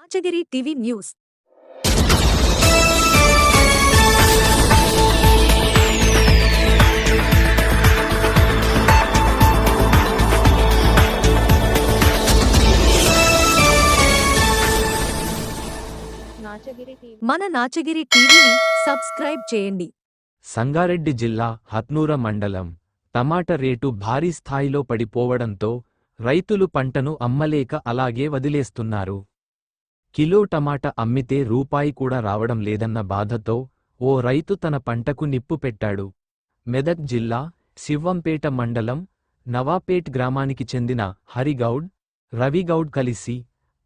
Nachagiri TV news. మన నాచగిరి టీవీని subscribe చేయండి. సంగారెడ్డి జిల్లా హత్నూర మండలం టమాటా రేటు భారీ స్థాయిలో పడిపోవడంతో రైతులు పంటను అమ్మలేక అలాగే వదిలేస్తున్నారు. కిలో టమాటా అమ్మితే రూపాయి కూడా రావడం లేదన్న బాధతో ఓ రైతు తన పంటకు నిప్పు పెట్టాడు. మెదక్ జిల్లా శివ్వంపేట మండలం నవాపేట్ గ్రామానికి చెందిన హరిగౌడ్, రవిగౌడ్ కలిసి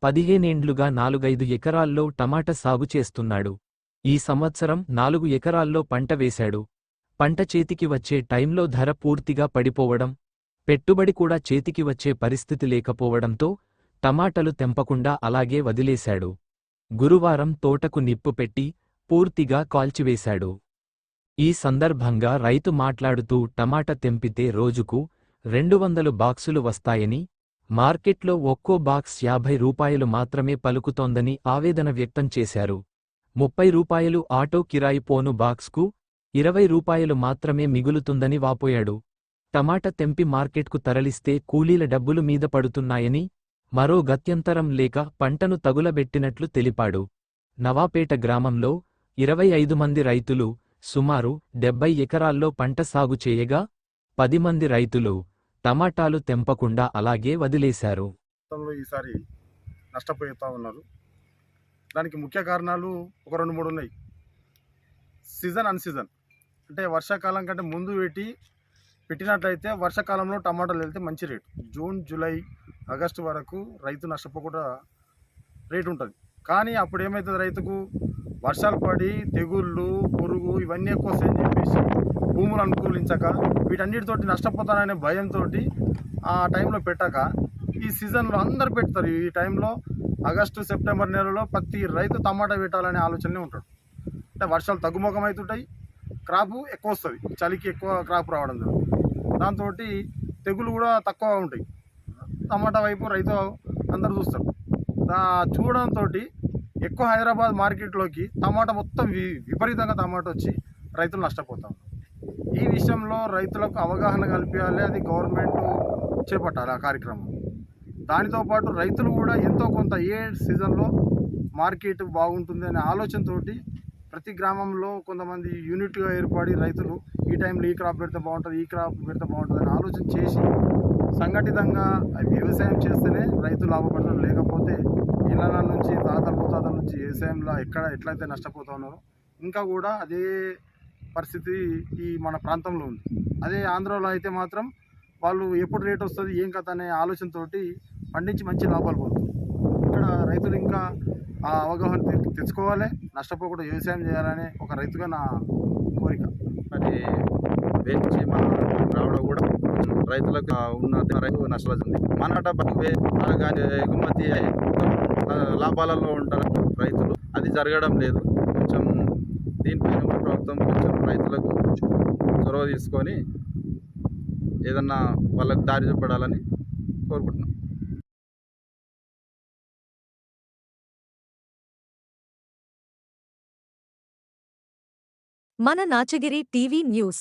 15 ఏండ్లుగా 4-5 ఎకరాల్లో టమాటా సాగు చేస్తున్నాడు. ఈ సంవత్సరం 4 ఎకరాల్లో పంట వేశాడు. పంట చేతికి వచ్చే టైంలో ధర పూర్తిగా పడిపోవడం, పెట్టుబడి కూడా చేతికి వచ్చే పరిస్థితి లేకపోవడంతో టమాటాలు తెంపకుండా అలాగే వదిలేశాడు. గురువారం తోటకు నిప్పు పెట్టి పూర్తిగా కాల్చివేశాడు. ఈ సందర్భంగా రైతు మాట్లాడుతూ టమాటా తెంపితే రోజుకు 200 బాక్సులు వస్తాయని, మార్కెట్లో ఒక్కో బాక్స్ 50 రూపాయలు మాత్రమే పలుకుతోందని ఆవేదన వ్యక్తం చేశారు. 30 రూపాయలు ఆటో కిరాయి పోను బాక్స్కు 20 రూపాయలు మాత్రమే మిగులుతుందని వాపోయాడు. టమాటా తెంపి మార్కెట్కు తరలిస్తే కూలీల డబ్బులు మీద పడుతున్నాయని, మరో గత్యంతరం లేక పంటను తగులబెట్టినట్లు తెలిపాడు. నవాపేట గ్రామంలో 25 మంది రైతులు సుమారు 70 ఎకరాల్లో పంట సాగు చేయగా 10 మంది రైతులు టమాటాలు తెంపకుండా అలాగే వదిలేశారు. ఈసారి నష్టపోతా ఉన్నారు. దానికి ముఖ్య కారణాలు ఒక 2-3 ఉన్నాయి. సీజన్ అన్సీజన్ అంటే వర్షాకాలం కంటే ముందు పెట్టినట్లయితే వర్షాకాలంలో టమాటాలు వెళ్తే మంచి రేటు. జూన్, జూలై, ఆగస్టు వరకు రైతు నష్టపోకుండా రేటు ఉంటుంది. కానీ అప్పుడు ఏమవుతుంది, రైతుకు వర్షాలు పడి తెగుళ్ళు, పురుగు ఇవన్నీ ఎక్కువ వస్తాయని చెప్పేసి భూములు అనుకూలించక వీటన్నిటితోటి నష్టపోతాననే భయంతో ఆ టైంలో పెట్టాక ఈ సీజన్లో అందరు పెడతారు. ఈ టైంలో ఆగస్టు, సెప్టెంబర్ నెలలో ప్రతి రైతు టమాటా పెట్టాలనే ఆలోచనే ఉంటాడు. అంటే వర్షాలు తగ్గుముఖం అవుతుంటాయి, క్రాపు ఎక్కువ వస్తుంది, చలికి ఎక్కువ క్రాప్ రావడం జరుగుతుంది. దాంతో తెగులు కూడా తక్కువ ఉంటాయి. టమాటా వైపు రైతు అందరు చూస్తారు. చూడడంతో ఎక్కువ హైదరాబాద్ మార్కెట్లోకి టమాటా మొత్తం విపరీతంగా టమాటా వచ్చి రైతులు నష్టపోతారు. ఈ విషయంలో రైతులకు అవగాహన కల్పించాలి, అది గవర్నమెంట్ చేపట్టాలి ఆ కార్యక్రమం. దానితో పాటు రైతులు కూడా ఎంతో కొంత ఏ సీజన్లో మార్కెట్ బాగుంటుంది అనే ఆలోచనతోటి ప్రతి గ్రామంలో కొంతమంది యూనిట్గా ఏర్పడి రైతులు ఈ టైంలో ఈ క్రాప్ పెడితే బాగుంటుంది, ఈ క్రాప్ పెడితే బాగుంటుంది అని ఆలోచన చేసి సంఘటితంగా వ్యవసాయం చేస్తేనే రైతులు లాభపడతారు. లేకపోతే ఇళ్ళ నుంచి తాతల ముత్తాతల నుంచి వ్యవసాయంలో ఎట్లయితే నష్టపోతా ఉన్నారో ఇంకా కూడా అదే పరిస్థితి ఈ మన ప్రాంతంలో ఉంది. అదే ఆంధ్రాలో అయితే మాత్రం వాళ్ళు ఎప్పుడు రేట్ వస్తుంది ఏం కథ అనే ఆలోచనతోటి పండించి మంచి లాభాలు పొందుతారు. ఇక్కడ రైతులు ఇంకా ఆ అవగాహన తెచ్చుకోవాలి, నష్టపోకుండా వ్యవసాయం చేయాలనే ఒక రైతుగా నా కోరిక. మరి పెంచి మన రావడం కూడా రైతులకు ఉన్నత రైతు నష్టపోతుంది. మన డబ్బు కానీ ఎగుమతి లాభాలలో ఉంటారు రైతులు, అది జరగడం లేదు. కొంచెం దీనిపైన కూడా ప్రభుత్వం కొంచెం రైతులకు చొరవ తీసుకొని ఏదన్నా వాళ్ళకు దారి చూపడాలని కోరుకుంటున్నాం. మన నాచగిరి టీవీ న్యూస్.